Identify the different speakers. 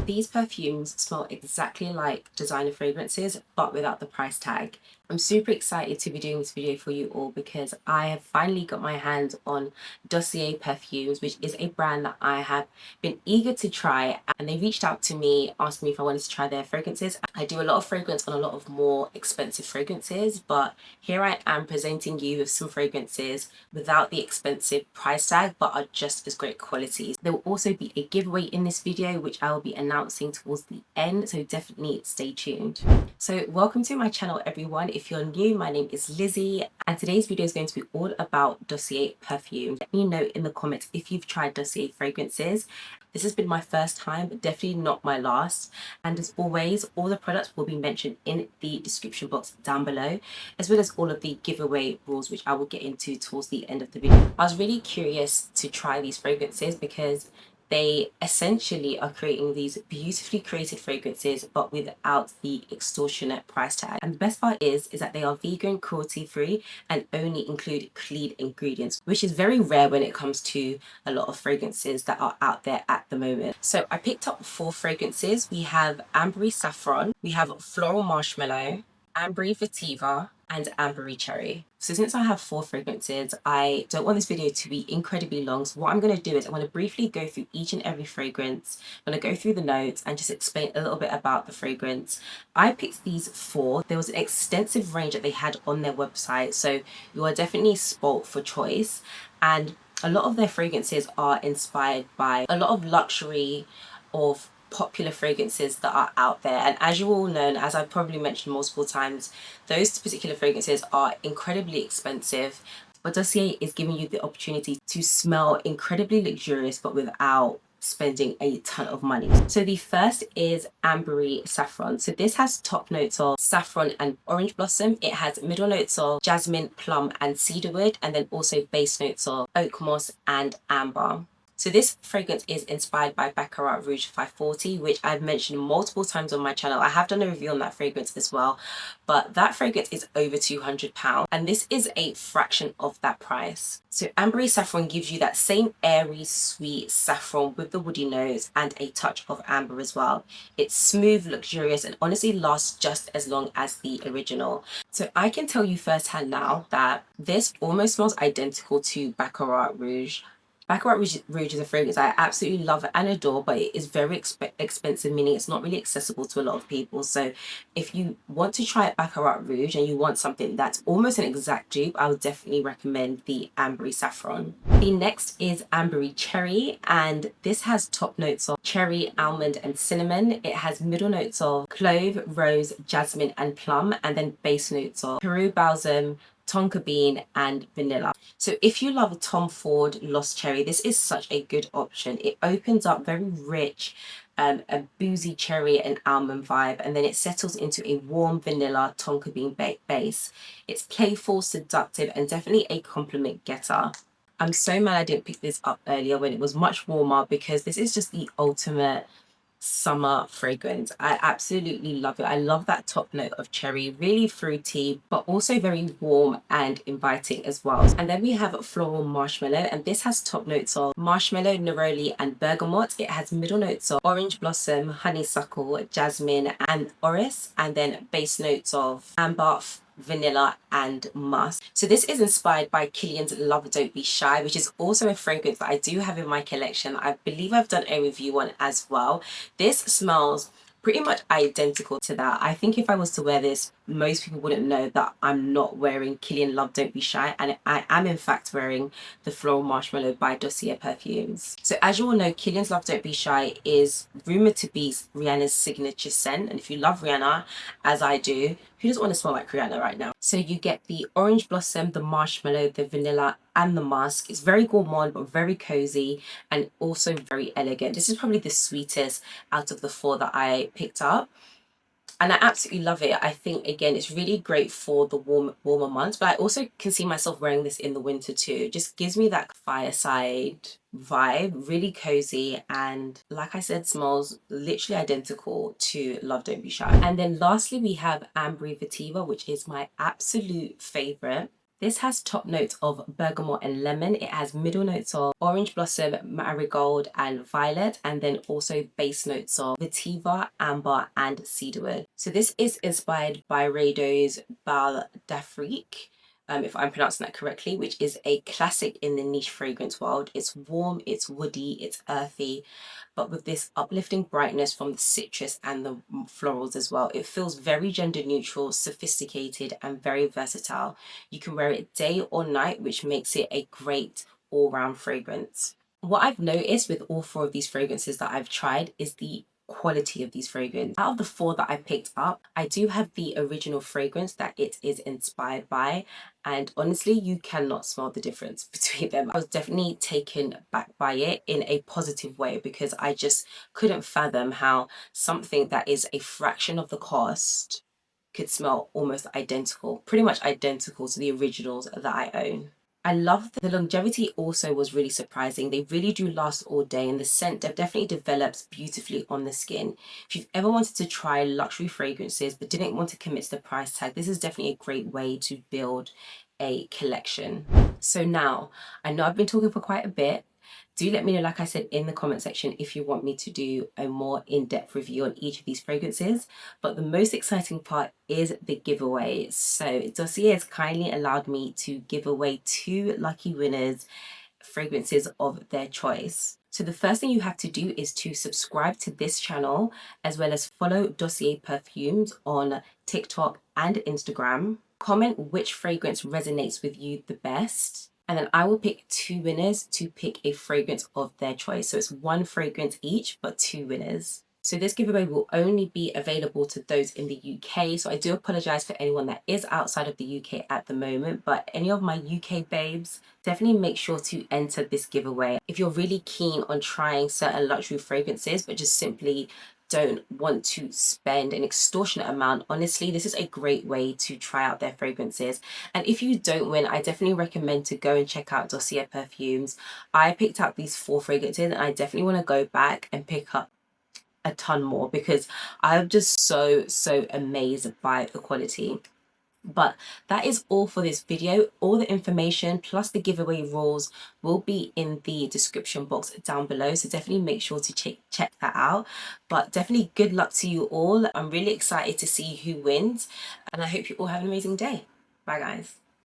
Speaker 1: These perfumes smell exactly like designer fragrances, but without the price tag. I'm super excited to be doing this video for you all because I have finally got my hands on Dossier perfumes, which is a brand that I have been eager to try, and they reached out to me, asked me if I wanted to try their fragrances. I do a lot of fragrance on a lot of more expensive fragrances, but here I am presenting you with some fragrances without the expensive price tag, but are just as great quality. There will also be a giveaway in this video, which I will be announcing towards the end, so definitely stay tuned. So welcome to my channel, everyone. If you're new, my name is Lizzie, and today's video is going to be all about Dossier perfume. Let me know in the comments if you've tried Dossier fragrances. This has been my first time, but definitely not my last. And as always, all the products will be mentioned in the description box down below, as well as all of the giveaway rules, which I will get into towards the end of the video. I was really curious to try these fragrances because they essentially are creating these beautifully created fragrances, but without the extortionate price tag. And the best part is that they are vegan, cruelty free, and only include clean ingredients, which is very rare when it comes to a lot of fragrances that are out there at the moment. So I picked up 4 fragrances. We have Ambery Saffron, we have Floral Marshmallow, Ambery Vetiver, and Ambery Cherry. So since I have 4 fragrances, I don't want this video to be incredibly long. So what I'm going to do is I'm going to briefly go through each and every fragrance. I'm going to go through the notes and just explain a little bit about the fragrance. I picked these 4. There was an extensive range that they had on their website, so you are definitely spoilt for choice. And a lot of their fragrances are inspired by a lot of luxury of popular fragrances that are out there, and as you all know, and as I've probably mentioned multiple times, those particular fragrances are incredibly expensive, but Dossier is giving you the opportunity to smell incredibly luxurious but without spending a ton of money. So the first is Ambery Saffron. So this has top notes of saffron and orange blossom. It has middle notes of jasmine, plum and cedarwood, and then also base notes of oak moss and amber. So this fragrance is inspired by Baccarat Rouge 540, which I've mentioned multiple times on my channel. I have done a review on that fragrance as well, but that fragrance is over £200, and this is a fraction of that price. So Ambery Saffron gives you that same airy, sweet saffron with the woody notes and a touch of amber as well. It's smooth, luxurious, and honestly lasts just as long as the original. So I can tell you firsthand now that this almost smells identical to Baccarat Rouge. Baccarat Rouge is a fragrance I absolutely love and adore, but it is very expensive, meaning it's not really accessible to a lot of people. So if you want to try Baccarat Rouge and you want something that's almost an exact dupe, I would definitely recommend the Ambery Saffron. The next is Ambery Cherry, and this has top notes of cherry, almond and cinnamon. It has middle notes of clove, rose, jasmine and plum, and then base notes of Peru balsam, tonka bean and vanilla. So if you love Tom Ford Lost Cherry, this is such a good option. It opens up very rich, a boozy cherry and almond vibe, and then it settles into a warm vanilla tonka bean base. It's playful, seductive, and definitely a compliment getter. I'm so mad I didn't pick this up earlier when it was much warmer, because this is just the ultimate summer fragrance. I absolutely love it. I love that top note of cherry, really fruity, but also very warm and inviting as well. And then we have Floral Marshmallow, and this has top notes of marshmallow, neroli and bergamot. It has middle notes of orange blossom, honeysuckle, jasmine and orris, and then base notes of amber, vanilla and musk. So this is inspired by Kilian's Love Don't Be Shy, which is also a fragrance that I do have in my collection. I believe I've done a review on as well. This smells pretty much identical to that. I think if I was to wear this, most people wouldn't know that I'm not wearing Kilian Love Don't Be Shy, and I am in fact wearing the Floral Marshmallow by Dossier perfumes. So as you all know, Kilian's Love Don't Be Shy is rumoured to be Rihanna's signature scent, and if you love Rihanna, as I do, who doesn't want to smell like Rihanna right now? So you get the orange blossom, the marshmallow, the vanilla and the musk. It's very gourmand but very cozy and also very elegant. This is probably the sweetest out of the 4 that I picked up, and I absolutely love it. I think again it's really great for the warmer months, but I also can see myself wearing this in the winter too. It just gives me that fireside vibe, really cozy, and like I said, smells literally identical to Love Don't Be Shy. And then lastly we have Ambery Vetiver, which is my absolute favorite. This has top notes of bergamot and lemon. It has middle notes of orange blossom, marigold and violet, and then also base notes of vetiver, amber and cedarwood. So this is inspired by Rado's Bal d'Afrique, if I'm pronouncing that correctly, which is a classic in the niche fragrance world. It's warm, it's woody, it's earthy, but with this uplifting brightness from the citrus and the florals as well. It feels very gender neutral, sophisticated and very versatile. You can wear it day or night, which makes it a great all-round fragrance. What I've noticed with all four of these fragrances that I've tried is the quality of these fragrances. Out of the four that I picked up, I do have the original fragrance that it is inspired by, and honestly you cannot smell the difference between them. I was definitely taken back by it in a positive way, because I just couldn't fathom how something that is a fraction of the cost could smell almost identical, pretty much identical to the originals that I own. I love the longevity also was really surprising. They really do last all day, and the scent definitely develops beautifully on the skin. If you've ever wanted to try luxury fragrances but didn't want to commit to the price tag, this is definitely a great way to build a collection. So now, I know I've been talking for quite a bit. Do let me know, like I said, in the comment section if you want me to do a more in-depth review on each of these fragrances. But the most exciting part is the giveaway. So Dossier has kindly allowed me to give away 2 lucky winners fragrances of their choice. So the first thing you have to do is to subscribe to this channel, as well as follow Dossier Perfumes on TikTok and Instagram. Comment which fragrance resonates with you the best, and then I will pick 2 winners to pick a fragrance of their choice. So it's 1 fragrance each, but 2 winners. So this giveaway will only be available to those in the UK. So I do apologize for anyone that is outside of the UK at the moment, but any of my UK babes, definitely make sure to enter this giveaway. If you're really keen on trying certain luxury fragrances, but just simply don't want to spend an extortionate amount, honestly, this is a great way to try out their fragrances. And if you don't win, I definitely recommend to go and check out Dossier Perfumes. I picked up these 4 fragrances, and I definitely want to go back and pick up a ton more, because I'm just so amazed by the quality. But that is all for this video. All the information plus the giveaway rules will be in the description box down below, so definitely make sure to check that out. But definitely good luck to you all. I'm really excited to see who wins, and I hope you all have an amazing day. Bye guys.